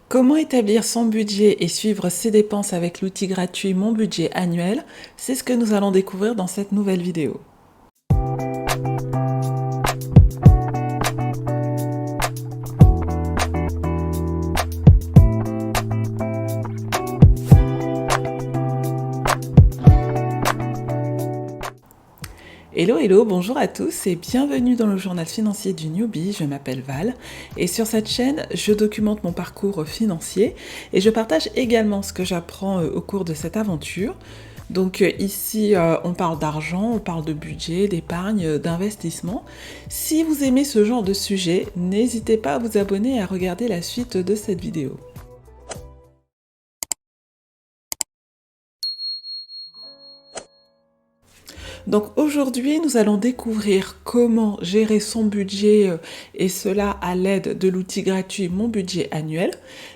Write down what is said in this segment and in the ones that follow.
Comment établir son budget et suivre ses dépenses avec l'outil gratuit Mon budget annuel? C'est ce que nous allons découvrir dans cette nouvelle vidéo. Hello, hello, bonjour à tous et bienvenue dans le journal financier du Newbie. Je m'appelle Val et sur cette chaîne, je documente mon parcours financier et je partage également ce que j'apprends au cours de cette aventure. Donc ici, on parle d'argent, on parle de budget, d'épargne, d'investissement. Si vous aimez ce genre de sujet, n'hésitez pas à vous abonner et à regarder la suite de cette vidéo. Donc aujourd'hui, nous allons découvrir comment gérer son budget et cela à l'aide de l'outil gratuit Mon budget annuel.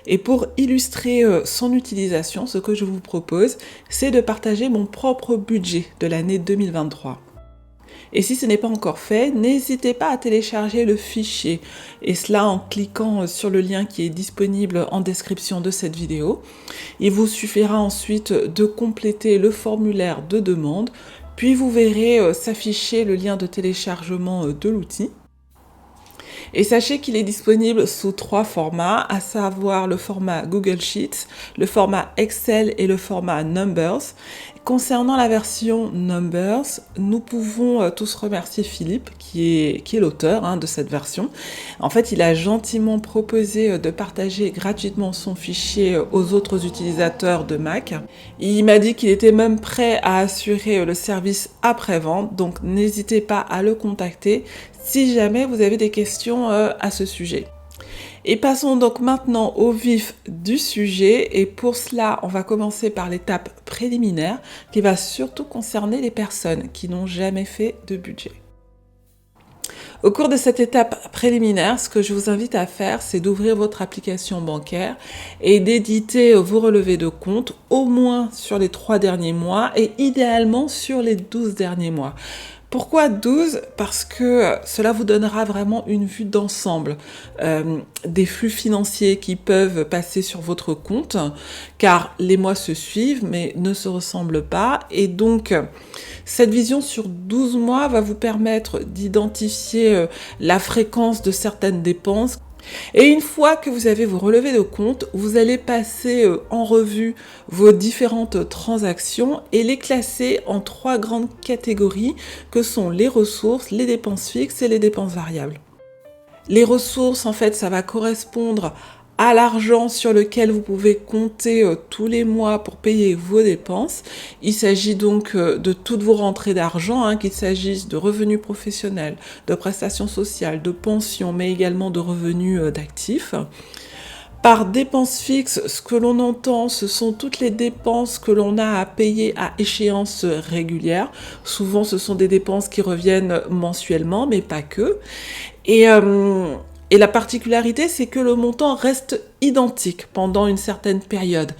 Et pour illustrer son utilisation, ce que je vous propose, c'est de partager mon propre budget de l'année 2023. Et si ce n'est pas encore fait, n'hésitez pas à télécharger le fichier, et cela en cliquant sur le lien qui est disponible en description de cette vidéo. Il vous suffira ensuite de compléter le formulaire de demande, puis vous verrez s'afficher le lien de téléchargement de l'outil. Et sachez qu'il est disponible sous 3 formats, à savoir le format Google Sheets, le format Excel et le format Numbers. Concernant la version Numbers, nous pouvons tous remercier Philippe, qui est l'auteur de cette version. En fait, il a gentiment proposé de partager gratuitement son fichier aux autres utilisateurs de Mac. Il m'a dit qu'il était même prêt à assurer le service après-vente, donc n'hésitez pas à le contacter si jamais vous avez des questions à ce sujet. Et passons donc maintenant au vif du sujet, et pour cela, on va commencer par l'étape préliminaire qui va surtout concerner les personnes qui n'ont jamais fait de budget. Au cours de cette étape préliminaire, ce que je vous invite à faire, c'est d'ouvrir votre application bancaire et d'éditer vos relevés de compte au moins sur les 3 derniers mois et idéalement sur les 12 derniers mois. Pourquoi 12? Parce que cela vous donnera vraiment une vue d'ensemble des flux financiers qui peuvent passer sur votre compte, car les mois se suivent mais ne se ressemblent pas, et donc cette vision sur 12 mois va vous permettre d'identifier la fréquence de certaines dépenses. Et une fois que vous avez vos relevés de compte, vous allez passer en revue vos différentes transactions et les classer en 3 grandes catégories que sont les ressources, les dépenses fixes et les dépenses variables. Les ressources, en fait, ça va correspondre à l'argent sur lequel vous pouvez compter tous les mois pour payer vos dépenses. Il s'agit donc de toutes vos rentrées d'argent, qu'il s'agisse de revenus professionnels, de prestations sociales, de pensions, mais également de revenus d'actifs. Par dépenses fixes, ce que l'on entend, ce sont toutes les dépenses que l'on a à payer à échéance régulière. Souvent, ce sont des dépenses qui reviennent mensuellement, mais pas que. Et la particularité, c'est que le montant reste identique pendant une certaine période.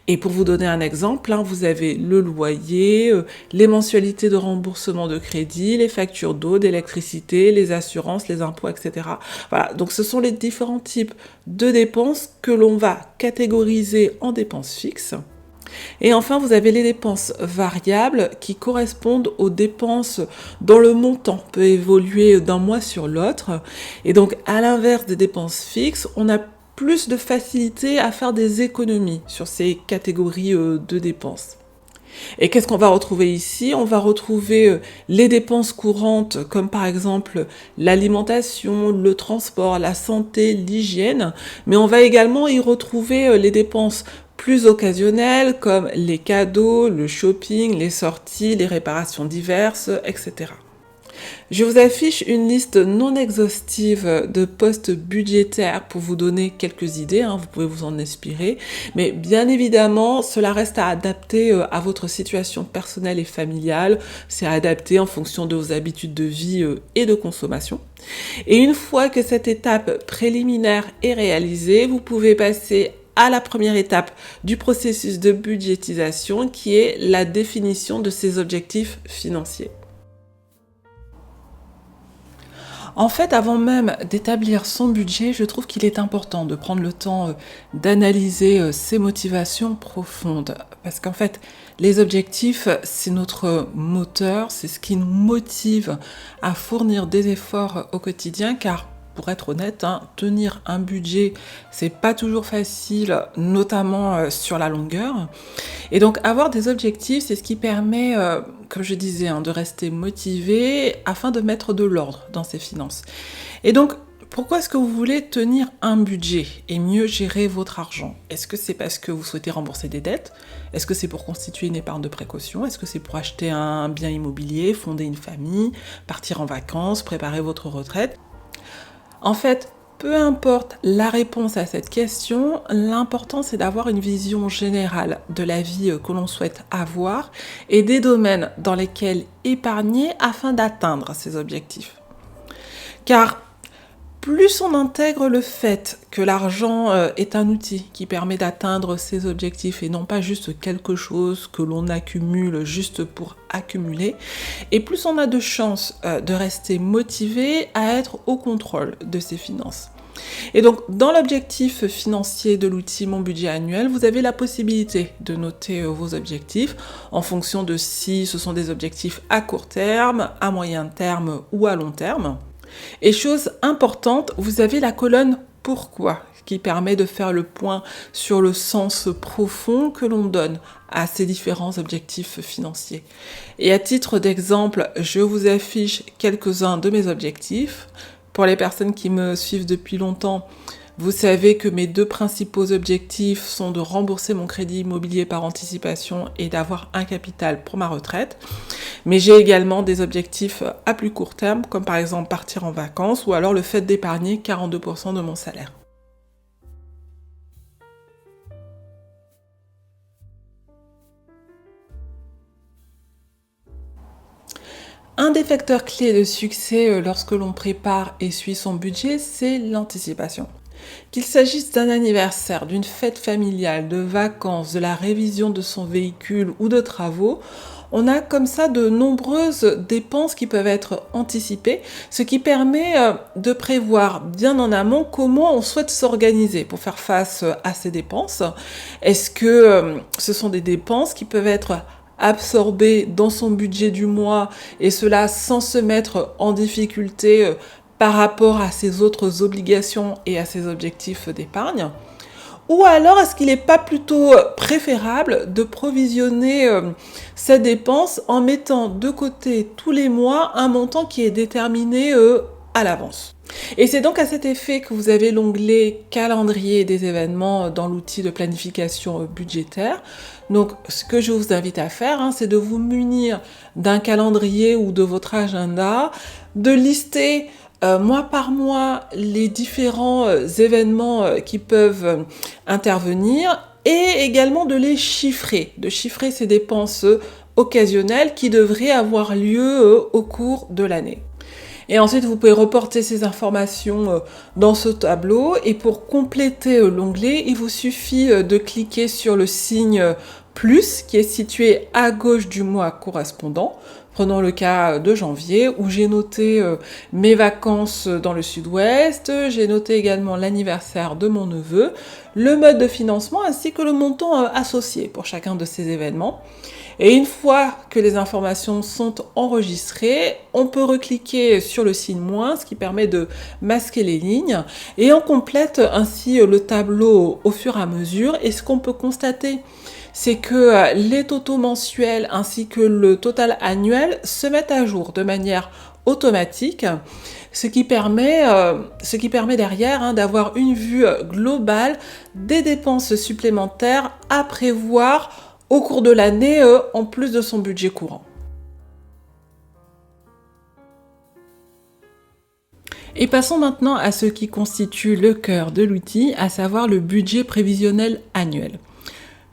Et pour vous donner un exemple, vous avez le loyer, les mensualités de remboursement de crédit, les factures d'eau, d'électricité, les assurances, les impôts, etc. Voilà, donc ce sont les différents types de dépenses que l'on va catégoriser en dépenses fixes. Et enfin, vous avez les dépenses variables qui correspondent aux dépenses dont le montant peut évoluer d'un mois sur l'autre. Et donc, à l'inverse des dépenses fixes, on a plus de facilité à faire des économies sur ces catégories de dépenses. Et qu'est-ce qu'on va retrouver ici? On va retrouver les dépenses courantes comme par exemple l'alimentation, le transport, la santé, l'hygiène, mais on va également y retrouver les dépenses plus occasionnelles comme les cadeaux, le shopping, les sorties, les réparations diverses, etc. Je vous affiche une liste non exhaustive de postes budgétaires pour vous donner quelques idées, vous pouvez vous en inspirer, mais bien évidemment, cela reste à adapter à votre situation personnelle et familiale, c'est à adapter en fonction de vos habitudes de vie et de consommation. Et une fois que cette étape préliminaire est réalisée, vous pouvez passer à la première étape du processus de budgétisation qui est la définition de ces objectifs financiers. En fait, avant même d'établir son budget, je trouve qu'il est important de prendre le temps d'analyser ses motivations profondes. Parce qu'en fait, les objectifs, c'est notre moteur, c'est ce qui nous motive à fournir des efforts au quotidien, car pour être honnête, tenir un budget, c'est pas toujours facile, notamment sur la longueur. Et donc avoir des objectifs, c'est ce qui permet, comme je disais, de rester motivé afin de mettre de l'ordre dans ses finances. Et donc, pourquoi est-ce que vous voulez tenir un budget et mieux gérer votre argent? Est-ce que c'est parce que vous souhaitez rembourser des dettes? Est-ce que c'est pour constituer une épargne de précaution? Est-ce que c'est pour acheter un bien immobilier, fonder une famille, partir en vacances, préparer votre retraite? En fait, peu importe la réponse à cette question, l'important c'est d'avoir une vision générale de la vie que l'on souhaite avoir et des domaines dans lesquels épargner afin d'atteindre ces objectifs. Car plus on intègre le fait que l'argent est un outil qui permet d'atteindre ses objectifs et non pas juste quelque chose que l'on accumule juste pour accumuler, et plus on a de chances de rester motivé à être au contrôle de ses finances. Et donc, dans l'objectif financier de l'outil Mon Budget Annuel, vous avez la possibilité de noter vos objectifs en fonction de si ce sont des objectifs à court terme, à moyen terme ou à long terme. Et chose importante, vous avez la colonne Pourquoi, qui permet de faire le point sur le sens profond que l'on donne à ces différents objectifs financiers. Et à titre d'exemple, je vous affiche quelques-uns de mes objectifs. Pour les personnes qui me suivent depuis longtemps, vous savez que mes deux principaux objectifs sont de rembourser mon crédit immobilier par anticipation et d'avoir un capital pour ma retraite. Mais j'ai également des objectifs à plus court terme, comme par exemple partir en vacances ou alors le fait d'épargner 42% de mon salaire. Un des facteurs clés de succès lorsque l'on prépare et suit son budget, c'est l'anticipation. Qu'il s'agisse d'un anniversaire, d'une fête familiale, de vacances, de la révision de son véhicule ou de travaux, on a comme ça de nombreuses dépenses qui peuvent être anticipées, ce qui permet de prévoir bien en amont comment on souhaite s'organiser pour faire face à ces dépenses. Est-ce que ce sont des dépenses qui peuvent être absorbées dans son budget du mois et cela sans se mettre en difficulté par rapport à ses autres obligations et à ses objectifs d'épargne? Ou alors, est-ce qu'il n'est pas plutôt préférable de provisionner cette dépense en mettant de côté tous les mois un montant qui est déterminé à l'avance? Et c'est donc à cet effet que vous avez l'onglet calendrier des événements dans l'outil de planification budgétaire. Donc, ce que je vous invite à faire, c'est de vous munir d'un calendrier ou de votre agenda, de lister mois par mois les différents événements qui peuvent intervenir et également de les chiffrer, de chiffrer ces dépenses occasionnelles qui devraient avoir lieu au cours de l'année. Et ensuite, vous pouvez reporter ces informations dans ce tableau. Et pour compléter l'onglet, il vous suffit de cliquer sur le signe plus qui est situé à gauche du mois correspondant. Prenons le cas de janvier où j'ai noté mes vacances dans le sud-ouest, j'ai noté également l'anniversaire de mon neveu, le mode de financement ainsi que le montant associé pour chacun de ces événements. Et une fois que les informations sont enregistrées, on peut recliquer sur le signe moins, ce qui permet de masquer les lignes, et on complète ainsi le tableau au fur et à mesure. Et ce qu'on peut constater, c'est que les totaux mensuels ainsi que le total annuel se mettent à jour de manière automatique, ce qui permet derrière d'avoir une vue globale des dépenses supplémentaires à prévoir au cours de l'année, en plus de son budget courant. Et passons maintenant à ce qui constitue le cœur de l'outil, à savoir le budget prévisionnel annuel.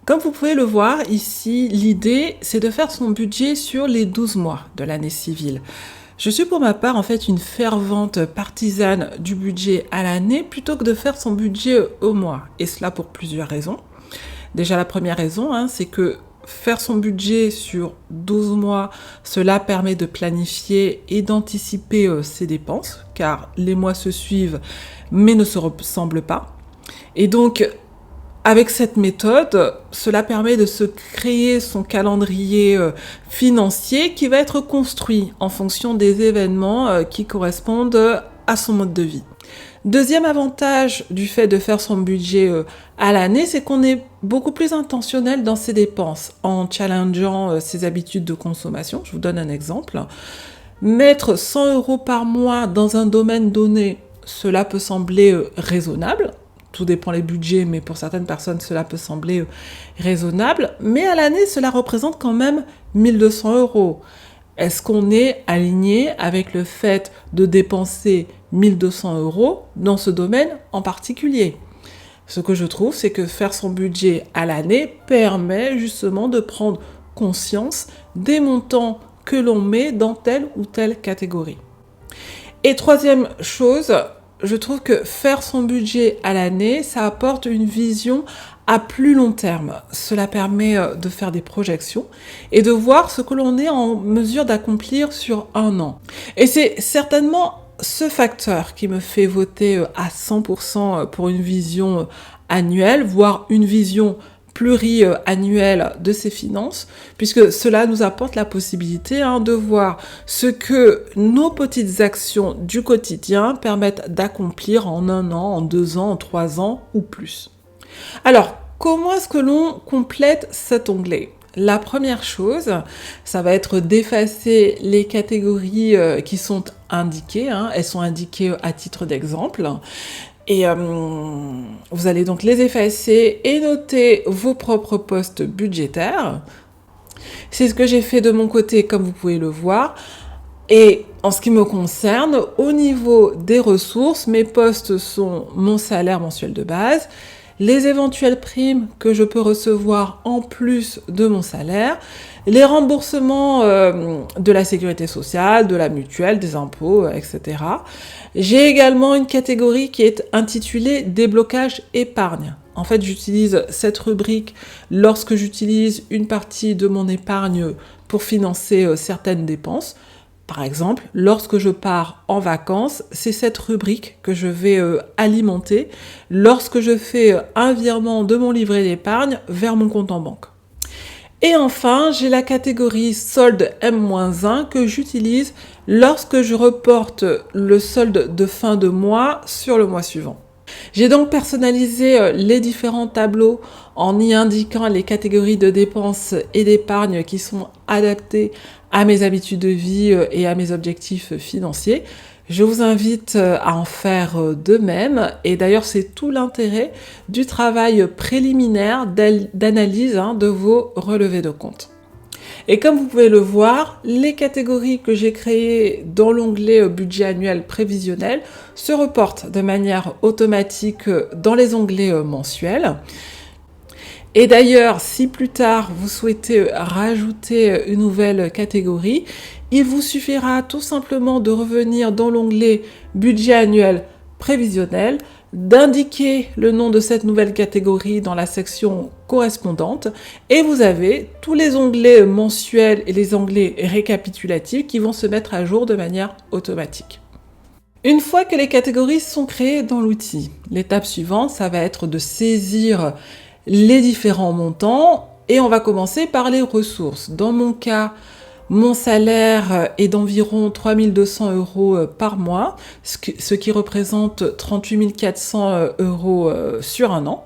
Comme vous pouvez le voir ici, l'idée, c'est de faire son budget sur les 12 mois de l'année civile. Je suis pour ma part en fait une fervente partisane du budget à l'année plutôt que de faire son budget au mois, et cela pour plusieurs raisons. Déjà, la première raison, c'est que faire son budget sur 12 mois, cela permet de planifier et d'anticiper ses dépenses, car les mois se suivent mais ne se ressemblent pas. Et donc, avec cette méthode, cela permet de se créer son calendrier financier qui va être construit en fonction des événements qui correspondent à son mode de vie. Deuxième avantage du fait de faire son budget à l'année, c'est qu'on est beaucoup plus intentionnel dans ses dépenses en challengeant ses habitudes de consommation. Je vous donne un exemple. Mettre 100 € par mois dans un domaine donné, cela peut sembler raisonnable. Tout dépend des budgets, mais pour certaines personnes, cela peut sembler raisonnable. Mais à l'année, cela représente quand même 1200 €. Est-ce qu'on est aligné avec le fait de dépenser 1200 € dans ce domaine en particulier? Ce que je trouve, c'est que faire son budget à l'année permet justement de prendre conscience des montants que l'on met dans telle ou telle catégorie. Et troisième chose, je trouve que faire son budget à l'année, ça apporte une vision à plus long terme. Cela permet de faire des projections et de voir ce que l'on est en mesure d'accomplir sur un an. Et c'est certainement ce facteur qui me fait voter à 100% pour une vision annuelle, voire une vision pluriannuelle de ses finances, puisque cela nous apporte la possibilité de voir ce que nos petites actions du quotidien permettent d'accomplir en 1 an, en 2 ans, en 3 ans ou plus. Alors, comment est-ce que l'on complète cet onglet ? La première chose, ça va être d'effacer les catégories qui sont indiquées. Elles sont indiquées à titre d'exemple. Et vous allez donc les effacer et noter vos propres postes budgétaires. C'est ce que j'ai fait de mon côté, comme vous pouvez le voir. Et en ce qui me concerne, au niveau des ressources, mes postes sont mon salaire mensuel de base, les éventuelles primes que je peux recevoir en plus de mon salaire, les remboursements de la sécurité sociale, de la mutuelle, des impôts, etc. J'ai également une catégorie qui est intitulée déblocage épargne. En fait, j'utilise cette rubrique lorsque j'utilise une partie de mon épargne pour financer certaines dépenses. Par exemple, lorsque je pars en vacances, c'est cette rubrique que je vais alimenter lorsque je fais un virement de mon livret d'épargne vers mon compte en banque. Et enfin, j'ai la catégorie solde M-1 que j'utilise lorsque je reporte le solde de fin de mois sur le mois suivant. J'ai donc personnalisé les différents tableaux en y indiquant les catégories de dépenses et d'épargne qui sont adaptées à mes habitudes de vie et à mes objectifs financiers. Je vous invite à en faire de même. Et d'ailleurs, c'est tout l'intérêt du travail préliminaire d'analyse de vos relevés de compte. Et comme vous pouvez le voir, les catégories que j'ai créées dans l'onglet budget annuel prévisionnel se reportent de manière automatique dans les onglets mensuels. Et d'ailleurs, si plus tard vous souhaitez rajouter une nouvelle catégorie, il vous suffira tout simplement de revenir dans l'onglet budget annuel prévisionnel, d'indiquer le nom de cette nouvelle catégorie dans la section correspondante et vous avez tous les onglets mensuels et les onglets récapitulatifs qui vont se mettre à jour de manière automatique. Une fois que les catégories sont créées dans l'outil, l'étape suivante, ça va être de saisir les différents montants et on va commencer par les ressources. Dans mon cas, mon salaire est d'environ 3200 € par mois, ce qui représente 38 400 € sur un an.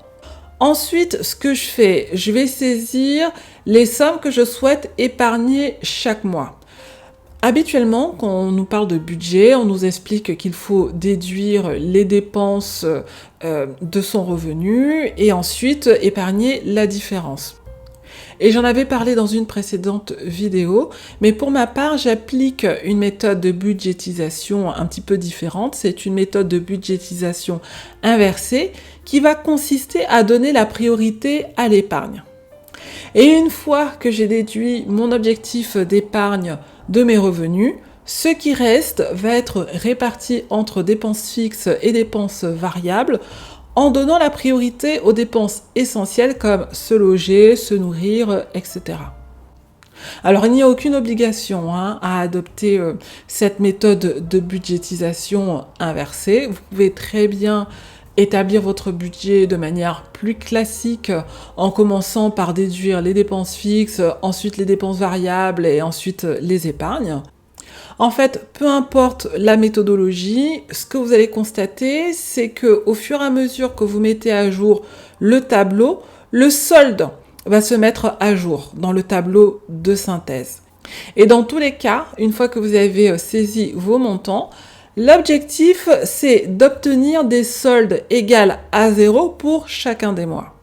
Ensuite, ce que je fais, je vais saisir les sommes que je souhaite épargner chaque mois. Habituellement, quand on nous parle de budget, on nous explique qu'il faut déduire les dépenses de son revenu et ensuite épargner la différence. Et j'en avais parlé dans une précédente vidéo, mais pour ma part, j'applique une méthode de budgétisation un petit peu différente. C'est une méthode de budgétisation inversée qui va consister à donner la priorité à l'épargne. Et une fois que j'ai déduit mon objectif d'épargne de mes revenus, ce qui reste va être réparti entre dépenses fixes et dépenses variables en donnant la priorité aux dépenses essentielles comme se loger, se nourrir, etc. Alors, il n'y a aucune obligation à adopter cette méthode de budgétisation inversée. Vous pouvez très bien établir votre budget de manière plus classique en commençant par déduire les dépenses fixes, ensuite les dépenses variables et ensuite les épargnes. En fait, peu importe la méthodologie, ce que vous allez constater, c'est que au fur et à mesure que vous mettez à jour le tableau, le solde va se mettre à jour dans le tableau de synthèse. Et dans tous les cas, une fois que vous avez saisi vos montants, l'objectif, c'est d'obtenir des soldes égaux à 0 pour chacun des mois.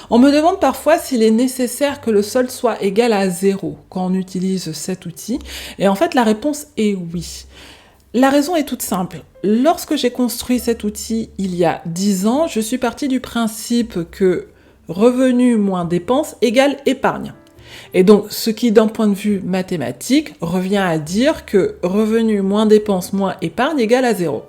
On me demande parfois s'il est nécessaire que le solde soit égal à 0 quand on utilise cet outil. Et en fait, la réponse est oui. La raison est toute simple. Lorsque j'ai construit cet outil il y a 10 ans, je suis partie du principe que revenu moins dépenses égale épargne. Et donc, ce qui, d'un point de vue mathématique, revient à dire que revenu moins dépenses moins épargne égale à 0.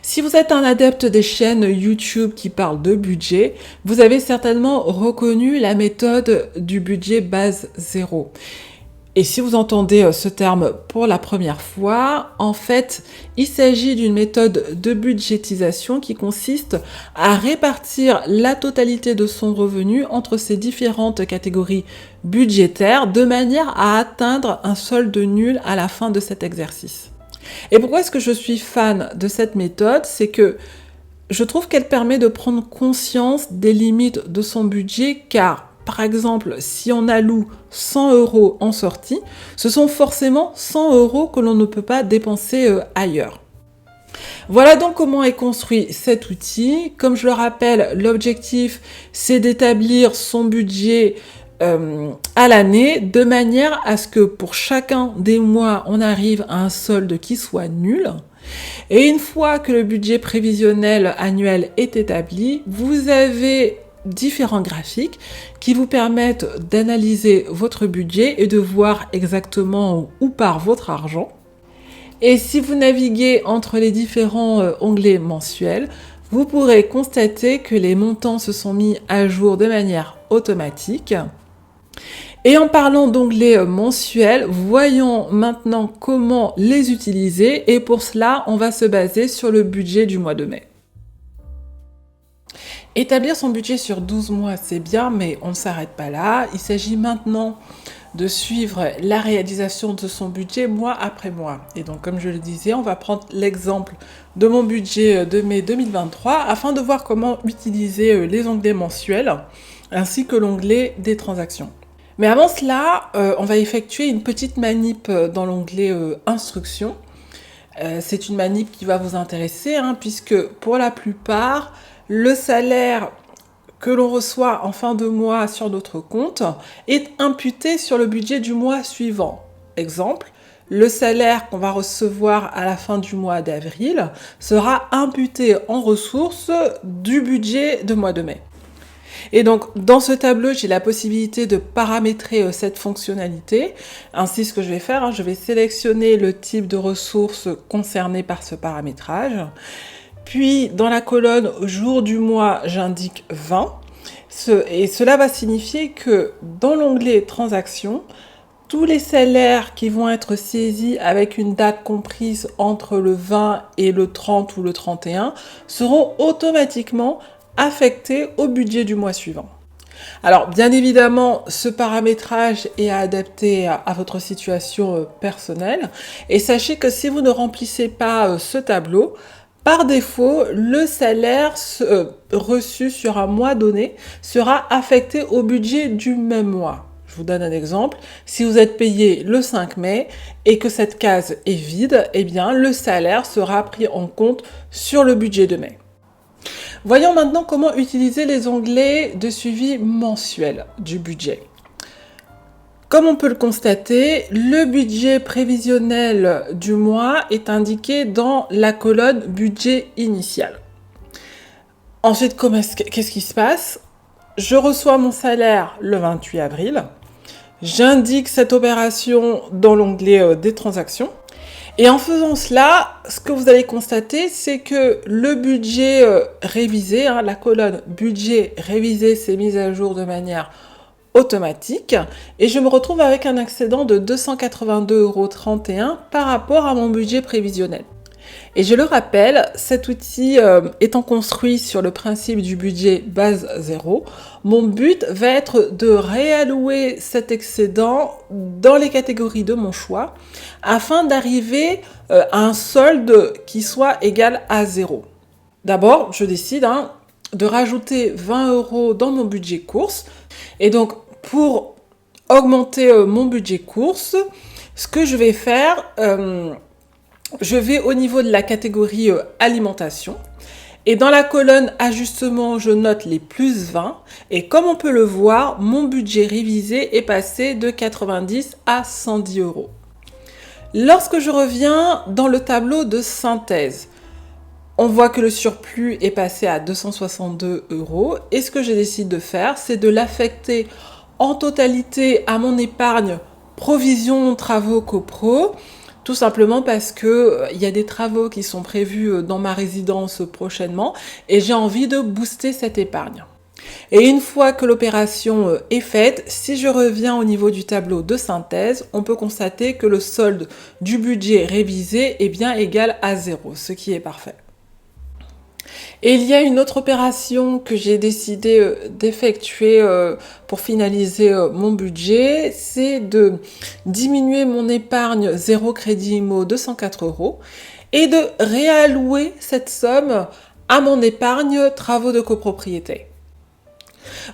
Si vous êtes un adepte des chaînes YouTube qui parlent de budget, vous avez certainement reconnu la méthode du budget base 0. Et si vous entendez ce terme pour la première fois, en fait, il s'agit d'une méthode de budgétisation qui consiste à répartir la totalité de son revenu entre ces différentes catégories budgétaires de manière à atteindre un solde nul à la fin de cet exercice. Et pourquoi est-ce que je suis fan de cette méthode? C'est que je trouve qu'elle permet de prendre conscience des limites de son budget car par exemple, si on alloue 100 € en sortie, ce sont forcément 100 € que l'on ne peut pas dépenser ailleurs. Voilà donc comment est construit cet outil. Comme je le rappelle, l'objectif, c'est d'établir son budget à l'année de manière à ce que pour chacun des mois, on arrive à un solde qui soit nul. Et une fois que le budget prévisionnel annuel est établi, vous avez différents graphiques qui vous permettent d'analyser votre budget et de voir exactement où part votre argent. Et si vous naviguez entre les différents onglets mensuels, vous pourrez constater que les montants se sont mis à jour de manière automatique. Et en parlant d'onglets mensuels, voyons maintenant comment les utiliser et pour cela, on va se baser sur le budget du mois de mai. Établir son budget sur 12 mois, c'est bien, mais on ne s'arrête pas là. Il s'agit maintenant de suivre la réalisation de son budget mois après mois. Et donc, comme je le disais, on va prendre l'exemple de mon budget de mai 2023 afin de voir comment utiliser les onglets mensuels ainsi que l'onglet des transactions. Mais avant cela, on va effectuer une petite manip dans l'onglet instructions. C'est une manip qui va vous intéresser puisque pour la plupart, le salaire que l'on reçoit en fin de mois sur notre compte est imputé sur le budget du mois suivant. Exemple, le salaire qu'on va recevoir à la fin du mois d'avril sera imputé en ressources du budget de mois de mai. Et donc, dans ce tableau, j'ai la possibilité de paramétrer cette fonctionnalité. Ainsi, ce que je vais faire, je vais sélectionner le type de ressources concernées par ce paramétrage. Puis, dans la colonne jour du mois, j'indique 20. Et cela va signifier que dans l'onglet transactions, tous les salaires qui vont être saisis avec une date comprise entre le 20 et le 30 ou le 31 seront automatiquement affectés au budget du mois suivant. Alors, bien évidemment, ce paramétrage est adapté à votre situation personnelle. Et sachez que si vous ne remplissez pas ce tableau, par défaut, le salaire reçu sur un mois donné sera affecté au budget du même mois. Je vous donne un exemple. Si vous êtes payé le 5 mai et que cette case est vide, eh bien, le salaire sera pris en compte sur le budget de mai. Voyons maintenant comment utiliser les onglets de suivi mensuel du budget. Comme on peut le constater, le budget prévisionnel du mois est indiqué dans la colonne budget initial. Ensuite, qu'est-ce qui se passe? Je reçois mon salaire le 28 avril. J'indique cette opération dans l'onglet des transactions. Et en faisant cela, ce que vous allez constater, c'est que le budget révisé, la colonne budget révisé s'est mise à jour de manière automatique et je me retrouve avec un excédent de 282,31 € par rapport à mon budget prévisionnel. Et je le rappelle, cet outil étant construit sur le principe du budget base 0, mon but va être de réallouer cet excédent dans les catégories de mon choix afin d'arriver à un solde qui soit égal à 0. D'abord, je décide de rajouter 20 € dans mon budget course. Et donc, pour augmenter mon budget course, ce que je vais faire, je vais au niveau de la catégorie alimentation. Et dans la colonne ajustement, je note les plus 20. Et comme on peut le voir, mon budget révisé est passé de 90 à 110 €. Lorsque je reviens dans le tableau de synthèse, on voit que le surplus est passé à 262 €. Et ce que je décide de faire, c'est de l'affecter en totalité à mon épargne provision travaux copro, tout simplement parce que il y a des travaux qui sont prévus dans ma résidence prochainement et j'ai envie de booster cette épargne. Et une fois que l'opération est faite, si je reviens au niveau du tableau de synthèse, on peut constater que le solde du budget révisé est bien égal à 0, ce qui est parfait. Et il y a une autre opération que j'ai décidé d'effectuer pour finaliser mon budget, c'est de diminuer mon épargne 0 crédit IMO de 104 € et de réallouer cette somme à mon épargne travaux de copropriété.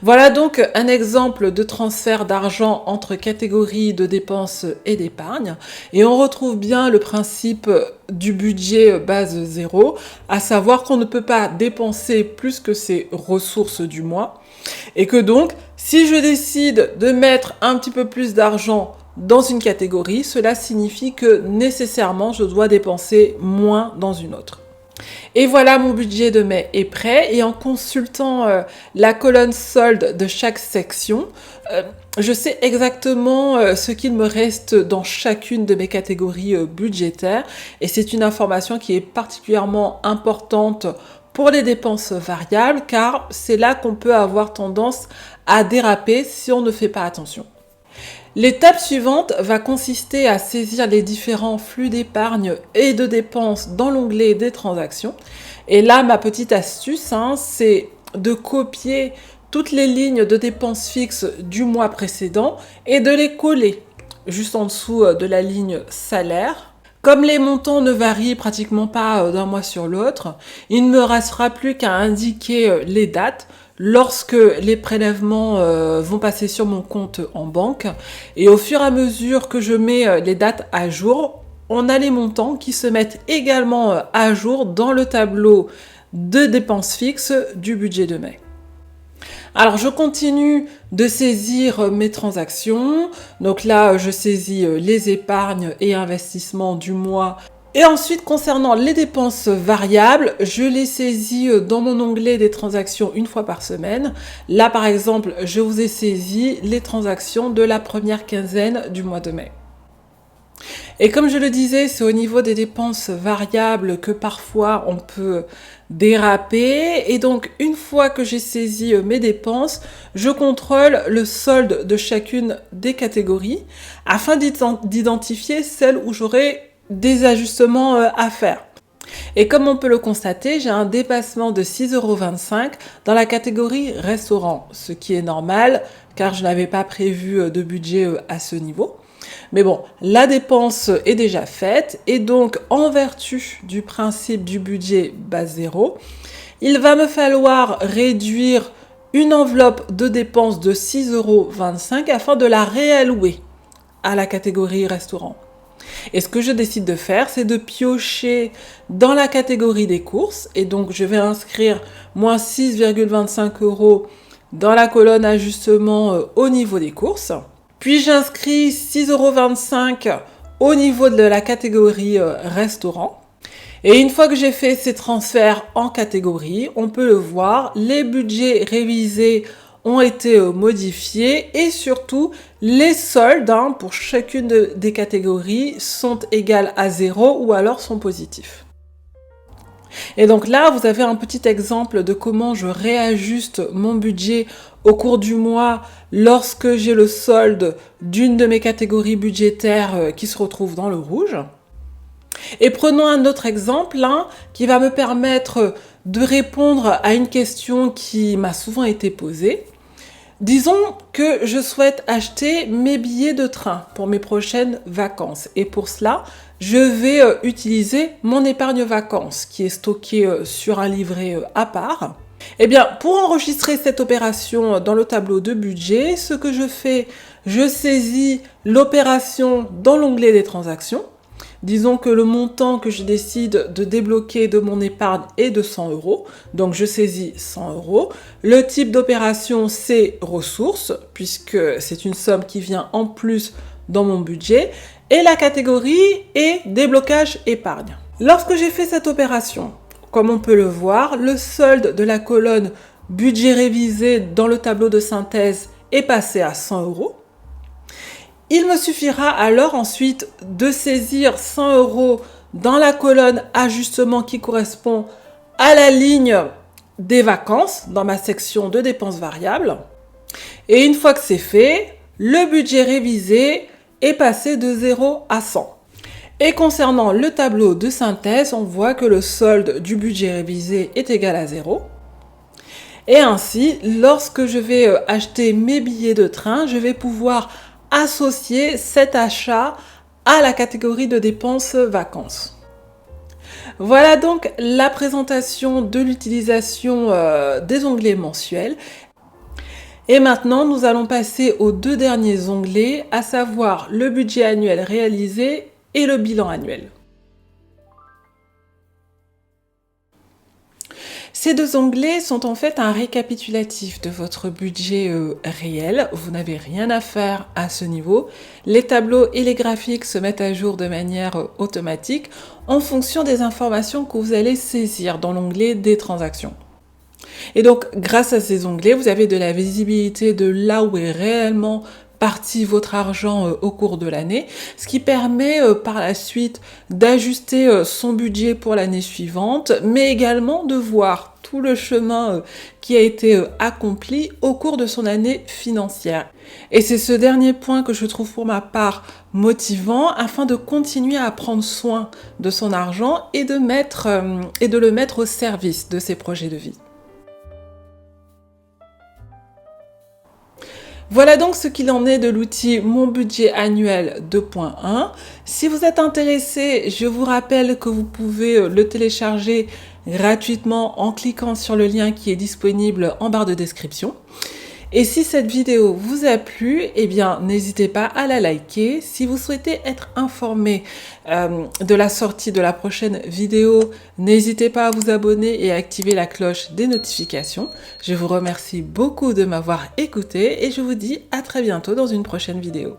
Voilà donc un exemple de transfert d'argent entre catégories de dépenses et d'épargne. Et on retrouve bien le principe du budget base 0, à savoir qu'on ne peut pas dépenser plus que ses ressources du mois. Et que donc, si je décide de mettre un petit peu plus d'argent dans une catégorie, cela signifie que nécessairement je dois dépenser moins dans une autre. Et voilà, mon budget de mai est prêt et en consultant la colonne solde de chaque section, je sais exactement ce qu'il me reste dans chacune de mes catégories budgétaires et c'est une information qui est particulièrement importante pour les dépenses variables car c'est là qu'on peut avoir tendance à déraper si on ne fait pas attention. L'étape suivante va consister à saisir les différents flux d'épargne et de dépenses dans l'onglet des transactions. Et là, ma petite astuce, c'est de copier toutes les lignes de dépenses fixes du mois précédent et de les coller juste en dessous de la ligne salaire. Comme les montants ne varient pratiquement pas d'un mois sur l'autre, il ne me restera plus qu'à indiquer les dates lorsque les prélèvements vont passer sur mon compte en banque. Et au fur et à mesure que je mets les dates à jour, on a les montants qui se mettent également à jour dans le tableau de dépenses fixes du budget de mai. Alors, je continue de saisir mes transactions. Donc là, je saisis les épargnes et investissements du mois. Et ensuite, concernant les dépenses variables, je les saisis dans mon onglet des transactions une fois par semaine. Là, par exemple, je vous ai saisi les transactions de la première quinzaine du mois de mai. Et comme je le disais, c'est au niveau des dépenses variables que parfois on peut déraper. Et donc, une fois que j'ai saisi mes dépenses, je contrôle le solde de chacune des catégories afin d'identifier celles où j'aurai des ajustements à faire. Et comme on peut le constater, j'ai un dépassement de 6,25 € dans la catégorie restaurant, ce qui est normal car je n'avais pas prévu de budget à ce niveau. Mais bon, la dépense est déjà faite et donc en vertu du principe du budget base 0, il va me falloir réduire une enveloppe de dépenses de 6,25 € afin de la réallouer à la catégorie restaurant. Et ce que je décide de faire, c'est de piocher dans la catégorie des courses. Et donc, je vais inscrire moins 6,25 € dans la colonne ajustement au niveau des courses. Puis, j'inscris 6,25 € au niveau de la catégorie restaurant. Et une fois que j'ai fait ces transferts en catégorie, on peut le voir, les budgets révisés ont été modifiés et surtout les soldes pour chacune des catégories sont égales à 0 ou alors sont positifs. Et donc là, vous avez un petit exemple de comment je réajuste mon budget au cours du mois lorsque j'ai le solde d'une de mes catégories budgétaires qui se retrouve dans le rouge. Et prenons un autre exemple qui va me permettre de répondre à une question qui m'a souvent été posée. Disons que je souhaite acheter mes billets de train pour mes prochaines vacances. Et pour cela, je vais utiliser mon épargne vacances qui est stockée sur un livret à part. Eh bien, pour enregistrer cette opération dans le tableau de budget, ce que je fais, je saisis l'opération dans l'onglet des transactions. Disons que le montant que je décide de débloquer de mon épargne est de 100 €. Donc, je saisis 100 €. Le type d'opération, c'est ressources, puisque c'est une somme qui vient en plus dans mon budget. Et la catégorie est déblocage épargne. Lorsque j'ai fait cette opération, comme on peut le voir, le solde de la colonne budget révisé dans le tableau de synthèse est passé à 100 €. Il me suffira alors ensuite de saisir 100 € dans la colonne ajustement qui correspond à la ligne des vacances dans ma section de dépenses variables. Et une fois que c'est fait, le budget révisé est passé de 0 à 100. Et concernant le tableau de synthèse, on voit que le solde du budget révisé est égal à 0. Et ainsi, lorsque je vais acheter mes billets de train, je vais pouvoir associer cet achat à la catégorie de dépenses vacances. Voilà donc la présentation de l'utilisation des onglets mensuels. Et maintenant, nous allons passer aux deux derniers onglets, à savoir le budget annuel réalisé et le bilan annuel. Ces deux onglets sont en fait un récapitulatif de votre budget réel. Vous n'avez rien à faire à ce niveau. Les tableaux et les graphiques se mettent à jour de manière automatique en fonction des informations que vous allez saisir dans l'onglet des transactions. Et donc, grâce à ces onglets, vous avez de la visibilité de là où est réellement parti votre argent au cours de l'année, ce qui permet par la suite d'ajuster son budget pour l'année suivante, mais également de voir tout le chemin qui a été accompli au cours de son année financière. Et c'est ce dernier point que je trouve pour ma part motivant afin de continuer à prendre soin de son argent et de le mettre au service de ses projets de vie. Voilà donc ce qu'il en est de l'outil Mon budget annuel 2.1. Si vous êtes intéressé, je vous rappelle que vous pouvez le télécharger gratuitement en cliquant sur le lien qui est disponible en barre de description. Et si cette vidéo vous a plu, eh bien, n'hésitez pas à la liker. Si vous souhaitez être informé de la sortie de la prochaine vidéo, n'hésitez pas à vous abonner et à activer la cloche des notifications. Je vous remercie beaucoup de m'avoir écouté et je vous dis à très bientôt dans une prochaine vidéo.